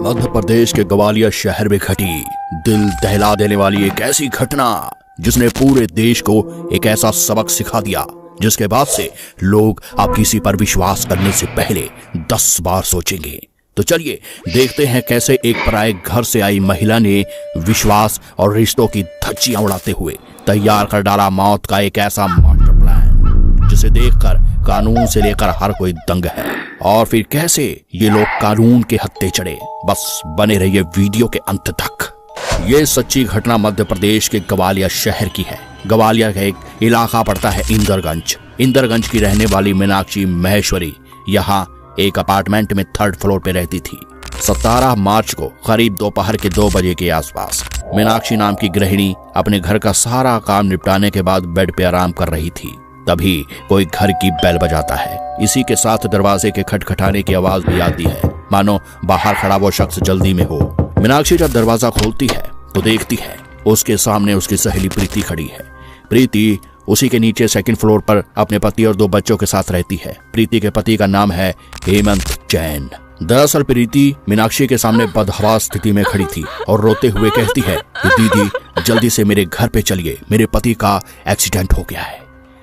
मध्य प्रदेश के ग्वालियर शहर में घटी दिल दहला देने वाली एक ऐसी घटना जिसने पूरे देश को एक ऐसा सबक सिखा दिया जिसके बाद से लोग अब किसी पर विश्वास करने से पहले 10 बार सोचेंगे। तो चलिए देखते हैं कैसे एक पराये घर से आई महिला ने विश्वास और रिश्तों की धज्जियां उड़ाते हुए तैयार कर डाला मौत का एक ऐसा मास्टर प्लान जिसे देखकर कानून से लेकर हर कोई दंग है। और फिर कैसे ये लोग कानून के हत्थे चढ़े। बस बने रहिए वीडियो के अंत तक। ये सच्ची घटना मध्य प्रदेश के ग्वालियर शहर की है। ग्वालियर का एक इलाका पड़ता है इंदरगंज। इंदरगंज की रहने वाली मीनाक्षी महेश्वरी यहाँ एक अपार्टमेंट में 3rd फ्लोर पे रहती थी। 17 मार्च को करीब दोपहर के 2 बजे के आसपास मीनाक्षी नाम की गृहिणी अपने घर का सारा काम निपटाने के बाद बेड पे आराम कर रही थी। तभी कोई घर की बेल बजाता है। इसी के साथ दरवाजे के खटखटाने की आवाज भी आती है, मानो बाहर खड़ा वो शख्स जल्दी में हो। मीनाक्षी जब दरवाजा खोलती है तो देखती है उसके सामने उसकी सहेली प्रीति खड़ी है। प्रीति उसी के नीचे 2nd फ्लोर पर अपने पति और 2 बच्चों के साथ रहती है। प्रीति के पति का नाम है हेमंत जैन। दरअसल प्रीति मीनाक्षी के सामने बदहवास स्थिति में खड़ी थी और रोते हुए कहती है कि दीदी जल्दी से मेरे घर पे चलिए, मेरे पति का एक्सीडेंट हो गया है।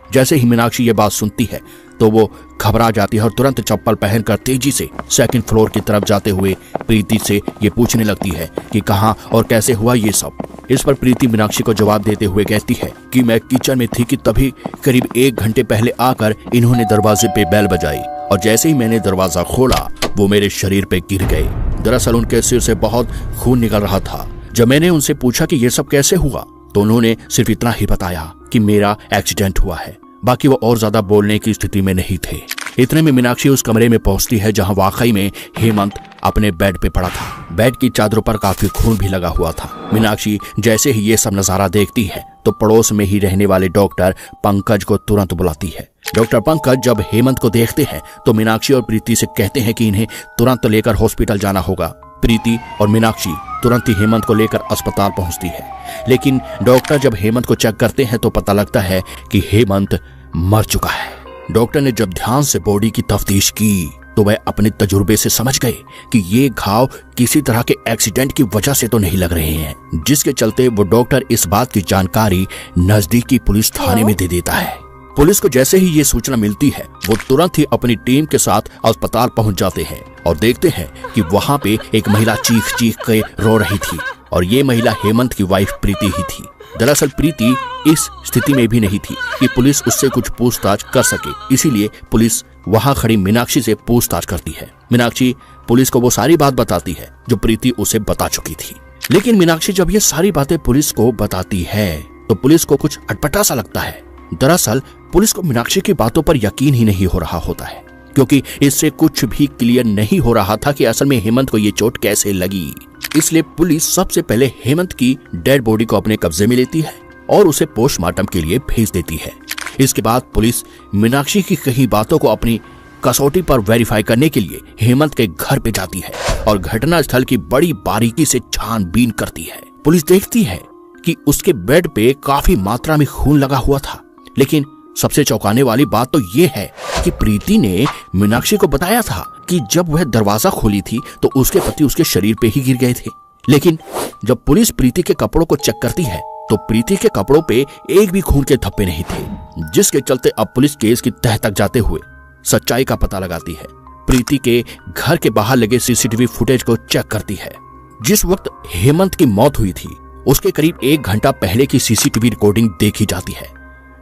जैसे ही मीनाक्षी ये बात सुनती है तो वो घबरा जाती है और तुरंत चप्पल पहनकर तेजी से 2nd फ्लोर की तरफ जाते हुए प्रीति से ये पूछने लगती है कि कहाँ और कैसे हुआ ये सब। इस पर प्रीति मीनाक्षी को जवाब देते हुए कहती है कि मैं किचन में थी कि तभी करीब 1 घंटे पहले आकर इन्होंने दरवाजे पे बेल बजाई और जैसे ही मैंने दरवाजा खोला वो मेरे शरीर पे गिर गए। दरअसल उनके सिर से बहुत खून निकल रहा था। जब मैंने उनसे पूछा कि ये सब कैसे हुआ तो उन्होंने सिर्फ इतना ही बताया कि मेरा एक्सीडेंट हुआ है। बाकी वो और ज्यादा बोलने की स्थिति में नहीं थे। इतने में मीनाक्षी उस कमरे में पहुंचती है जहां वाकई में हेमंत अपने बेड पे पड़ा था। बेड की चादरों पर काफी खून भी लगा हुआ था। मीनाक्षी जैसे ही ये सब नजारा देखती है तो पड़ोस में ही रहने वाले डॉक्टर पंकज को तुरंत बुलाती है। डॉक्टर पंकज जब हेमंत को देखते हैं तो मीनाक्षी और प्रीति से कहते हैं कि इन्हें तुरंत लेकर हॉस्पिटल जाना होगा। प्रीति और मीनाक्षी तुरंत ही हेमंत को लेकर अस्पताल पहुंचती है। लेकिन डॉक्टर जब हेमंत को चेक करते हैं तो पता लगता है कि हेमंत मर चुका है। डॉक्टर ने जब ध्यान से बॉडी की तफ्तीश की तो वह अपने तजुर्बे से समझ गए कि ये घाव किसी तरह के एक्सीडेंट की वजह से तो नहीं लग रहे हैं, जिसके चलते वो डॉक्टर इस बात की जानकारी नजदीकी पुलिस थाने में दे देता है। पुलिस को जैसे ही ये सूचना मिलती है वो तुरंत ही अपनी टीम के साथ अस्पताल पहुंच जाते हैं और देखते हैं कि वहां पे एक महिला चीख चीख के रो रही थी और ये महिला हेमंत की वाइफ प्रीति ही थी। दरअसल प्रीति इस स्थिति में भी नहीं थी कि पुलिस उससे कुछ पूछताछ कर सके, इसीलिए पुलिस वहां खड़ी मीनाक्षी से पूछताछ करती है। मीनाक्षी पुलिस को वो सारी बात बताती है जो प्रीति उसे बता चुकी थी। लेकिन मीनाक्षी जब ये सारी बातें पुलिस को बताती है तो पुलिस को कुछ अटपटा सा लगता है। दरअसल पुलिस को मीनाक्षी की बातों पर यकीन ही नहीं हो रहा होता है, क्योंकि इससे कुछ भी क्लियर नहीं हो रहा था कि असल में हेमंत को ये चोट कैसे लगी। इसलिए पुलिस सबसे पहले हेमंत की डेड बॉडी को अपने कब्जे में लेती है और उसे पोस्टमार्टम के लिए भेज देती है। इसके बाद पुलिस मीनाक्षी की कही बातों को अपनी कसौटी पर वेरीफाई करने के लिए हेमंत के घर पे जाती है और घटना स्थल की बड़ी बारीकी से छानबीन करती है। पुलिस देखती है कि उसके बेड पे काफी मात्रा में खून लगा हुआ था। लेकिन सबसे चौंकाने वाली बात तो ये है कि प्रीति ने मीनाक्षी को बताया था कि जब वह दरवाजा खोली थी तो उसके पति उसके शरीर पे ही गिर गए थे। लेकिन जब पुलिस प्रीति के कपड़ों को चेक करती है तो प्रीति के कपड़ों पे एक भी खून के धब्बे नहीं थे, जिसके चलते अब पुलिस केस की तह तक जाते हुए सच्चाई का पता लगाती है। प्रीति के घर के बाहर लगे सीसीटीवी फुटेज को चेक करती है। जिस वक्त हेमंत की मौत हुई थी उसके करीब 1 घंटा पहले की सीसीटीवी रिकॉर्डिंग देखी जाती है,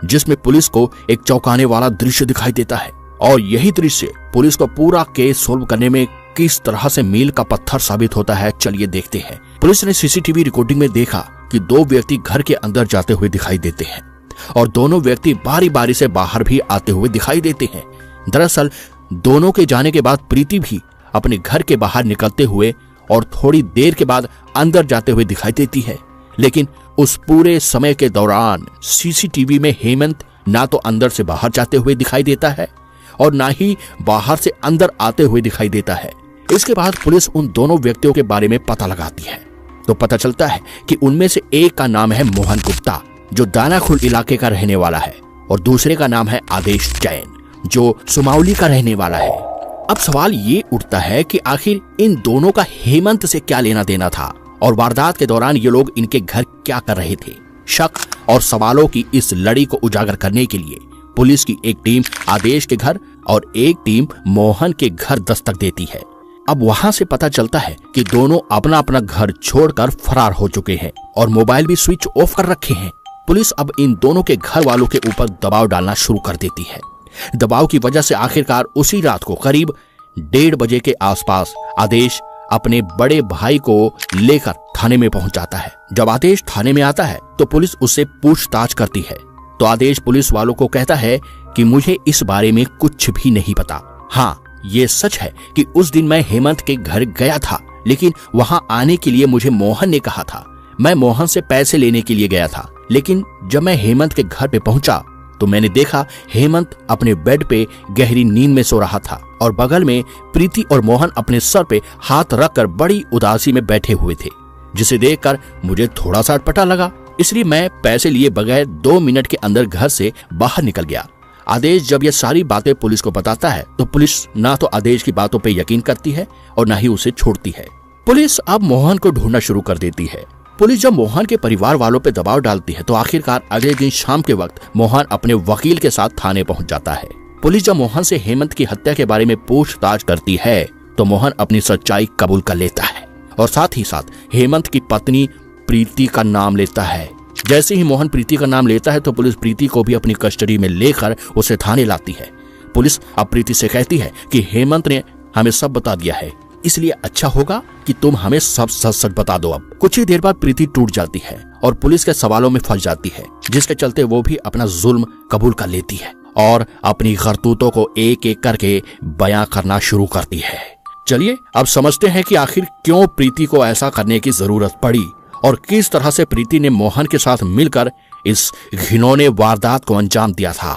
जिसमें पुलिस को एक चौंकाने वाला दृश्य दिखाई देता है और यही दृश्य पुलिस को पूरा केस सोल्व करने में किस तरह से मील का पत्थर साबित होता है। चलिए देखते हैं। पुलिस ने सीसीटीवी रिकॉर्डिंग में देखा कि 2 व्यक्ति घर के अंदर जाते हुए दिखाई देते हैं और दोनों व्यक्ति बारी बारी से बाहर भी आते हुए दिखाई देते हैं। दरअसल दोनों के जाने के बाद प्रीति भी अपने घर के बाहर निकलते हुए और थोड़ी देर के बाद अंदर जाते हुए दिखाई देती है। लेकिन उस पूरे समय के दौरान सीसीटीवी में हेमंत ना तो अंदर से बाहर जाते हुए दिखाई देता है और ना ही बाहर से अंदर आते हुए दिखाई देता है। इसके बाद पुलिस उन दोनों व्यक्तियों के बारे में पता लगाती है तो पता चलता है कि उनमें से एक का नाम है मोहन गुप्ता, जो दानाखुल इलाके का रहने वाला है, और दूसरे का नाम है आदेश जैन, जो सुमावली का रहने वाला है। अब सवाल ये उठता है कि आखिर इन दोनों का हेमंत से क्या लेना देना था और वारदात के दौरान ये लोग इनके घर क्या कर रहे थे। शक और सवालों की इस लड़ी को उजागर करने के लिए पुलिस की एक टीम आदेश के घर और एक टीम मोहन के घर दस्तक देती है। अब वहां से पता चलता है कि दोनों अपना अपना घर छोड़कर फरार हो चुके हैं और मोबाइल भी स्विच ऑफ कर रखे हैं। पुलिस अब इन दोनों के घर वालों के ऊपर दबाव डालना शुरू कर देती है। दबाव की वजह से आखिरकार उसी रात को करीब 1:30 बजे के आसपास आदेश अपने बड़े भाई को लेकर थाने में पहुंच जाता है। जब आदेश थाने में आता है तो पुलिस उससे पूछताछ करती है तो आदेश पुलिस वालों को कहता है कि मुझे इस बारे में कुछ भी नहीं पता। हाँ, ये सच है कि उस दिन मैं हेमंत के घर गया था, लेकिन वहां आने के लिए मुझे मोहन ने कहा था। मैं मोहन से पैसे लेने के लिए गया था, लेकिन जब मैं हेमंत के घर पे पहुंचा तो मैंने देखा हेमंत अपने बेड पे गहरी नींद में सो रहा था और बगल में प्रीति और मोहन अपने सर पे हाथ रखकर बड़ी उदासी में बैठे हुए थे, जिसे देखकर मुझे थोड़ा सा अटपटा लगा। इसलिए मैं पैसे लिए बगैर 2 मिनट के अंदर घर से बाहर निकल गया। आदेश जब ये सारी बातें पुलिस को बताता है तो पुलिस ना तो आदेश की बातों पे यकीन करती है और ना ही उसे छोड़ती है। पुलिस अब मोहन को ढूंढना शुरू कर देती है। पुलिस जब मोहन के परिवार वालों पे दबाव डालती है तो आखिरकार अगले दिन शाम के वक्त मोहन अपने वकील के साथ थाने पहुंच जाता है। पुलिस जब मोहन से हेमंत की हत्या के बारे में पूछताछ करती है तो मोहन अपनी सच्चाई कबूल कर लेता है और साथ ही साथ हेमंत की पत्नी प्रीति का नाम लेता है। जैसे ही मोहन प्रीति का नाम लेता है तो पुलिस प्रीति को भी अपनी कस्टडी में लेकर उसे थाने लाती है। पुलिस अब प्रीति से कहती है कि हेमंत ने हमें सब बता दिया है, इसलिए अच्छा होगा कि तुम हमें सब सच सच बता दो। अब कुछ ही देर बाद प्रीति टूट जाती है और पुलिस के सवालों में फंस जाती है, जिसके चलते वो भी अपना जुल्म कबूल कर लेती है और अपनी करतूतों को एक एक करके बयां करना शुरू करती है। चलिए अब समझते हैं कि आखिर क्यों प्रीति को ऐसा करने की जरूरत पड़ी और किस तरह से प्रीति ने मोहन के साथ मिलकर इस घिनौने वारदात को अंजाम दिया था।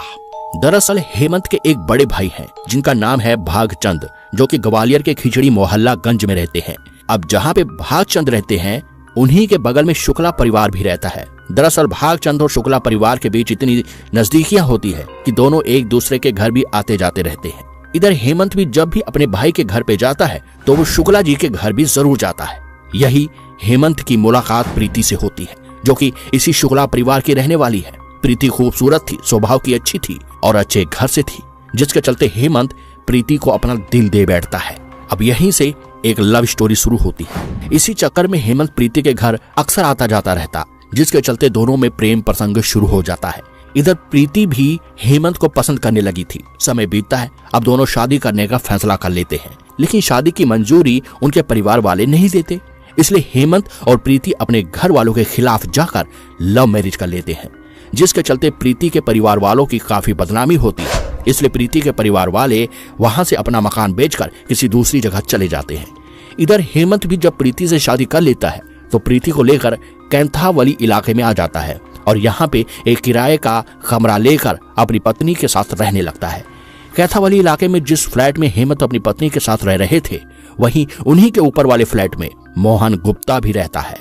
दरअसल हेमंत के एक बड़े भाई हैं जिनका नाम है भागचंद, जो कि ग्वालियर के खिचड़ी मोहल्ला गंज में रहते हैं। अब जहाँ पे भागचंद रहते हैं उन्हीं के बगल में शुक्ला परिवार भी रहता है। दरअसल भागचंद और शुक्ला परिवार के बीच इतनी नजदीकियां होती है कि दोनों एक दूसरे के घर भी आते जाते रहते हैं। इधर हेमंत भी जब भी अपने भाई के घर पे जाता है तो वो शुक्ला जी के घर भी जरूर जाता है। यही हेमंत की मुलाकात प्रीति से होती है, जो कि इसी शुक्ला परिवार की रहने वाली है। प्रीति खूबसूरत थी, स्वभाव की अच्छी थी और अच्छे घर से थी, जिसके चलते हेमंत प्रीति को अपना दिल दे बैठता है। अब यहीं से एक लव स्टोरी शुरू होती है। इसी चक्कर में हेमंत प्रीति के घर अक्सर आता जाता रहता, जिसके चलते दोनों में प्रेम प्रसंग शुरू हो जाता है। इधर प्रीति भी हेमंत को पसंद करने लगी थी। समय बीतता है, अब दोनों शादी करने का फैसला कर लेते हैं, लेकिन शादी की मंजूरी उनके परिवार वाले नहीं देते। इसलिए हेमंत और प्रीति अपने घर वालों के खिलाफ जाकर लव मैरिज कर लेते हैं, जिसके चलते प्रीति के परिवार वालों की काफी बदनामी होती है। इसलिए प्रीति के परिवार वाले वहां से अपना मकान बेचकर किसी दूसरी जगह चले जाते हैं। इधर हेमंत भी जब प्रीति से शादी कर लेता है तो प्रीति को लेकर कैंथावली इलाके में आ जाता है और यहाँ पे एक किराए का कमरा लेकर अपनी पत्नी के साथ रहने लगता है। कैंथावली इलाके में जिस फ्लैट में हेमंत अपनी पत्नी के साथ रह रहे थे, वहीं उन्हीं के ऊपर वाले फ्लैट में मोहन गुप्ता भी रहता है।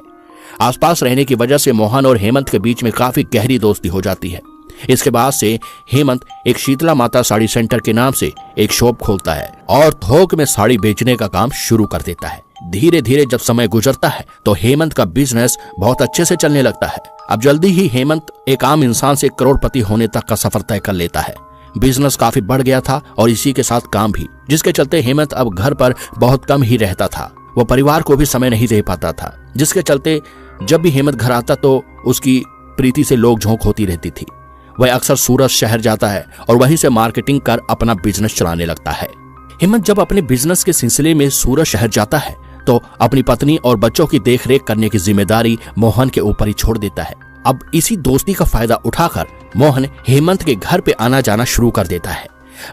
आसपास रहने की वजह से मोहन और हेमंत के बीच में काफी गहरी दोस्ती हो जाती है। इसके बाद से हेमंत एक शीतला माता साड़ी सेंटर के नाम से एक शॉप खोलता है और थोक में साड़ी बेचने का काम शुरू कर देता है। धीरे धीरे जब समय गुजरता है तो हेमंत का बिजनेस बहुत अच्छे से चलने लगता है। अब जल्दी ही हेमंत एक आम इंसान से करोड़पति होने तक का सफर तय कर लेता है। बिजनेस काफी बढ़ गया था और इसी के साथ काम भी, जिसके चलते हेमंत अब घर पर बहुत कम ही रहता था। वो परिवार को भी समय नहीं दे पाता था, जिसके चलते जब भी हेमंत घर आता तो उसकी प्रीति से लोग झोंक होती रहती थी। वह अक्सर सूरत शहर जाता है और वहीं से मार्केटिंग कर अपना बिजनेस चलाने लगता है। हेमंत जब अपने बिजनेस के सिलसिले में सूरत शहर जाता है तो अपनी पत्नी और बच्चों की देखरेख करने की जिम्मेदारी मोहन के ऊपर ही छोड़ देता है। अब इसी दोस्ती का फायदा उठाकर मोहन हेमंत के घर पे आना जाना शुरू कर देता है।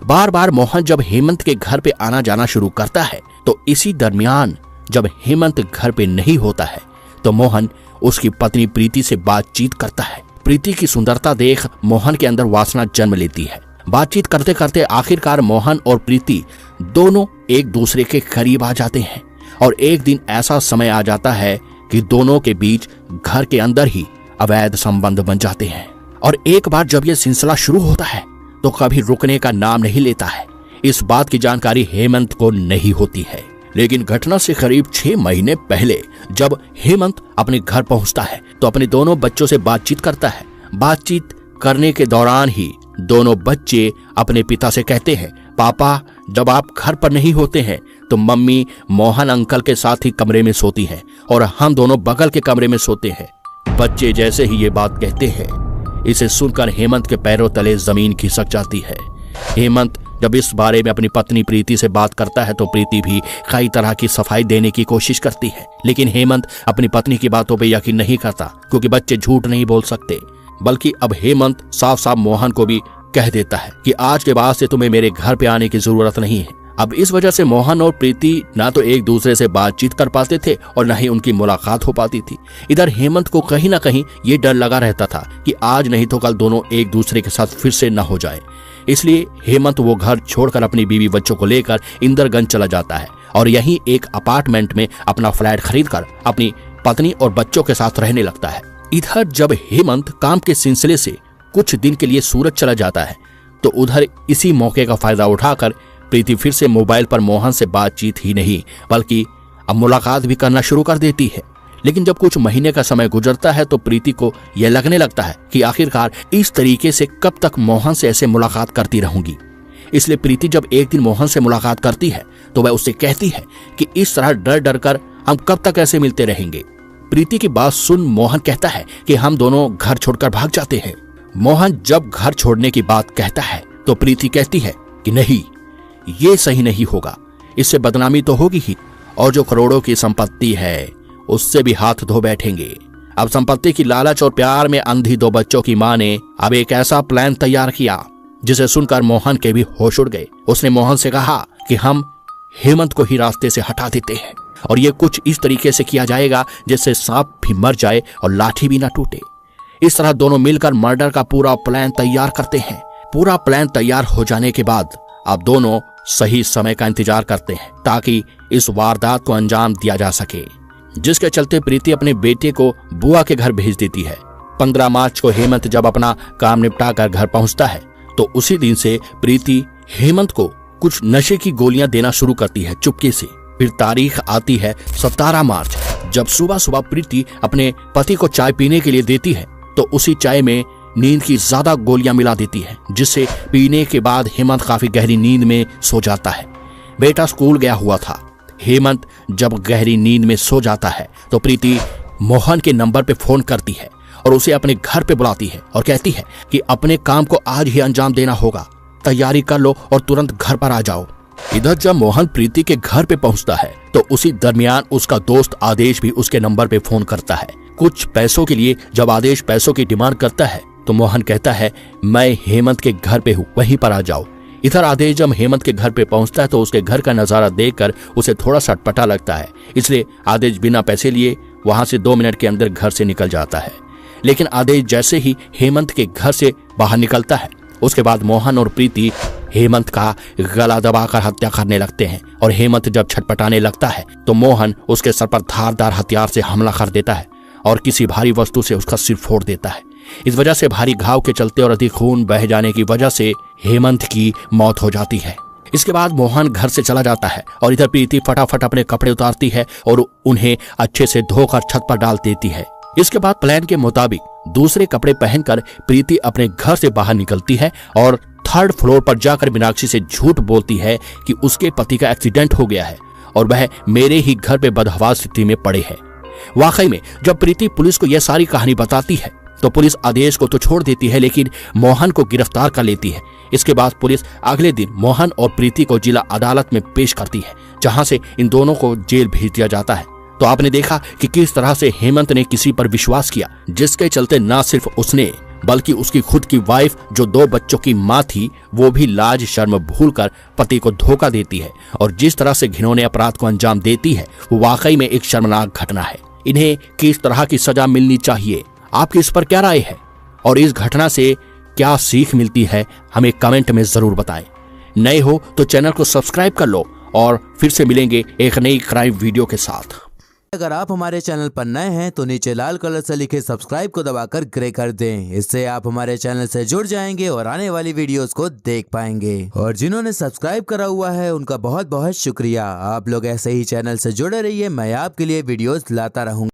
बार बार मोहन जब हेमंत के घर पे आना जाना शुरू करता है तो इसी दरमियान जब हेमंत घर पे नहीं होता है तो मोहन उसकी पत्नी प्रीति से बातचीत करता है। प्रीति की सुंदरता देख मोहन के अंदर वासना जन्म लेती है। बातचीत करते करते आखिरकार मोहन और प्रीति दोनों एक दूसरे के करीब आ जाते हैं और एक दिन ऐसा समय आ जाता है कि दोनों के बीच घर के अंदर ही अवैध संबंध बन जाते हैं। और एक बार जब यह सिलसिला शुरू होता है तो कभी रुकने का नाम नहीं लेता है। इस बात की जानकारी हेमंत को नहीं होती है। लेकिन घटना से करीब 6 महीने पहले जब हेमंत अपने घर पहुंचता है तो अपने दोनों बच्चों से बातचीत करता है। बातचीत करने के दौरान ही दोनों बच्चे अपने पिता से कहते हैं, पापा जब आप घर पर नहीं होते हैं तो मम्मी मोहन अंकल के साथ ही कमरे में सोती हैं और हम दोनों बगल के कमरे में सोते हैं। बच्चे जैसे ही ये बात कहते हैं, इसे सुनकर हेमंत के पैरों तले जमीन खिसक जाती है। हेमंत जब इस बारे में अपनी पत्नी प्रीति से बात करता है तो प्रीति भी कई तरह की सफाई देने की कोशिश करती है, लेकिन हेमंत अपनी पत्नी की बातों पर यकीन नहीं करता क्योंकि बच्चे झूठ नहीं बोल सकते। बल्कि अब हेमंत साफ साफ मोहन को भी कह देता है कि आज के बाद से तुम्हें मेरे घर पे आने की जरूरत नहीं है। अब इस वजह से मोहन और प्रीति ना तो एक दूसरे से बातचीत कर पाते थे और न ही उनकी मुलाकात हो पाती थी। इधर हेमंत को कहीं ना कहीं ये डर लगा रहता था कि आज नहीं तो कल दोनों एक दूसरे के साथ फिर से न हो जाए। इसलिए हेमंत वो घर छोड़कर अपनी बीवी बच्चों को लेकर इंदरगंज चला जाता है और यहीं एक अपार्टमेंट में अपना फ्लैट खरीदकर अपनी पत्नी और बच्चों के साथ रहने लगता है। इधर जब हेमंत काम के सिलसिले से कुछ दिन के लिए सूरत चला जाता है तो उधर इसी मौके का फायदा उठाकर प्रीति फिर से मोबाइल पर मोहन से बातचीत ही नहीं बल्कि अब मुलाकात भी करना शुरू कर देती है। लेकिन जब कुछ महीने का समय गुजरता है तो प्रीति को यह लगने लगता है कि आखिरकार इस तरीके से कब तक मोहन से ऐसे मुलाकात करती रहूंगी। इसलिए प्रीति जब एक दिन मोहन से मुलाकात करती है तो वह उससे कहती है कि इस तरह डर डर कर हम कब तक ऐसे मिलते रहेंगे। प्रीति की बात सुन मोहन कहता है कि हम दोनों घर छोड़कर भाग जाते हैं। मोहन जब घर छोड़ने की बात कहता है तो प्रीति कहती है कि नहीं, ये सही नहीं होगा, इससे बदनामी तो होगी ही और जो करोड़ों की संपत्ति है उससे भी हाथ धो बैठेंगे। अब संपत्ति की लालच और प्यार में अंधी 2 बच्चों की मां ने अब एक ऐसा प्लान तैयार किया जिसे सुनकर मोहन के भी होश उड़ गए। उसने मोहन से कहा कि हम हेमंत को ही रास्ते से हटा देते हैं और ये कुछ इस तरीके से किया जाएगा जिससे सांप भी मर जाए और लाठी भी ना टूटे। इस तरह दोनों मिलकर मर्डर का पूरा प्लान तैयार करते हैं। पूरा प्लान तैयार हो जाने के बाद अब दोनों सही समय का इंतजार करते हैं ताकि इस वारदात को अंजाम दिया जा सके, जिसके चलते प्रीति अपने बेटे को बुआ के घर भेज देती है। 15 मार्च को हेमंत जब अपना काम निपटाकर घर पहुंचता है तो उसी दिन से प्रीति हेमंत को कुछ नशे की गोलियां देना शुरू करती है चुपके से। फिर तारीख आती है 17 मार्च, जब सुबह सुबह प्रीति अपने पति को चाय पीने के लिए देती है तो उसी चाय में नींद की ज्यादा गोलियां मिला देती है, जिससे पीने के बाद हेमंत काफी गहरी नींद में सो जाता है। बेटा स्कूल गया हुआ था। हेमंत जब गहरी नींद में सो जाता है तो प्रीति मोहन के नंबर पे फोन करती है और उसे अपने घर पे बुलाती है और कहती है कि अपने काम को आज ही अंजाम देना होगा, तैयारी कर लो और तुरंत घर पर आ जाओ। इधर जब मोहन प्रीति के घर पे पहुंचता है तो उसी दरमियान उसका दोस्त आदेश भी उसके नंबर पे फोन करता है कुछ पैसों के लिए। जब आदेश पैसों की डिमांड करता है तो मोहन कहता है मैं हेमंत के घर पे हूँ, वहीं पर आ जाओ। इधर आदेश जब हेमंत के घर पे पहुंचता है तो उसके घर का नजारा देखकर उसे थोड़ा सा अटपटा लगता है, इसलिए आदेश बिना पैसे लिए वहां से 2 मिनट के अंदर घर से निकल जाता है। लेकिन आदेश जैसे ही हेमंत के घर से बाहर निकलता है उसके बाद मोहन और प्रीति हेमंत का गला दबाकर हत्या करने लगते हैं और हेमंत जब छटपटाने लगता है तो मोहन उसके सर पर धारदार हथियार से हमला कर देता है और किसी भारी वस्तु से उसका सिर फोड़ देता है। इस वजह से भारी घाव के चलते और अधिक खून बह जाने की वजह से हेमंत की मौत हो जाती है। इसके बाद मोहन घर से चला जाता है और इधर प्रीति फटाफट अपने कपड़े उतारती है और उन्हें अच्छे से धोकर छत पर डाल देती है। इसके बाद प्लान के मुताबिक दूसरे कपड़े पहनकर प्रीति अपने घर से बाहर निकलती है और 3rd फ्लोर पर जाकर मीनाक्षी से झूठ बोलती है कि उसके पति का एक्सीडेंट हो गया है और वह मेरे ही घर पे बदहवास स्थिति में पड़े हैं। वाकई में जब प्रीति पुलिस को यह सारी कहानी बताती है तो पुलिस आदेश को तो छोड़ देती है लेकिन मोहन को गिरफ्तार कर लेती है। इसके बाद पुलिस अगले दिन मोहन और प्रीति को जिला अदालत में पेश करती है, जहां से इन दोनों को जेल भेज दिया जाता है। तो आपने देखा कि किस तरह से हेमंत ने किसी पर विश्वास किया, जिसके चलते न सिर्फ उसने बल्कि उसकी खुद की वाइफ जो 2 बच्चों की मां थी वो भी लाज शर्म भूलकर पति को धोखा देती है और जिस तरह से घिनौने अपराध को अंजाम देती है वो वाकई में एक शर्मनाक घटना है। इन्हें किस तरह की सजा मिलनी चाहिए, आपकी इस पर क्या राय है और इस घटना से क्या सीख मिलती है, हमें कमेंट में जरूर बताएं। नए हो तो चैनल को सब्सक्राइब कर लो और फिर से मिलेंगे एक नई क्राइम वीडियो के साथ। अगर आप हमारे चैनल पर नए हैं तो नीचे लाल कलर से लिखे सब्सक्राइब को दबाकर ग्रे कर दें। इससे आप हमारे चैनल से जुड़ जाएंगे और आने वाली वीडियोस को देख पाएंगे। और जिन्होंने सब्सक्राइब करा हुआ है उनका बहुत बहुत शुक्रिया। आप लोग ऐसे ही चैनल से जुड़े रहिए, मैं आपके लिए वीडियोस लाता रहूंगा।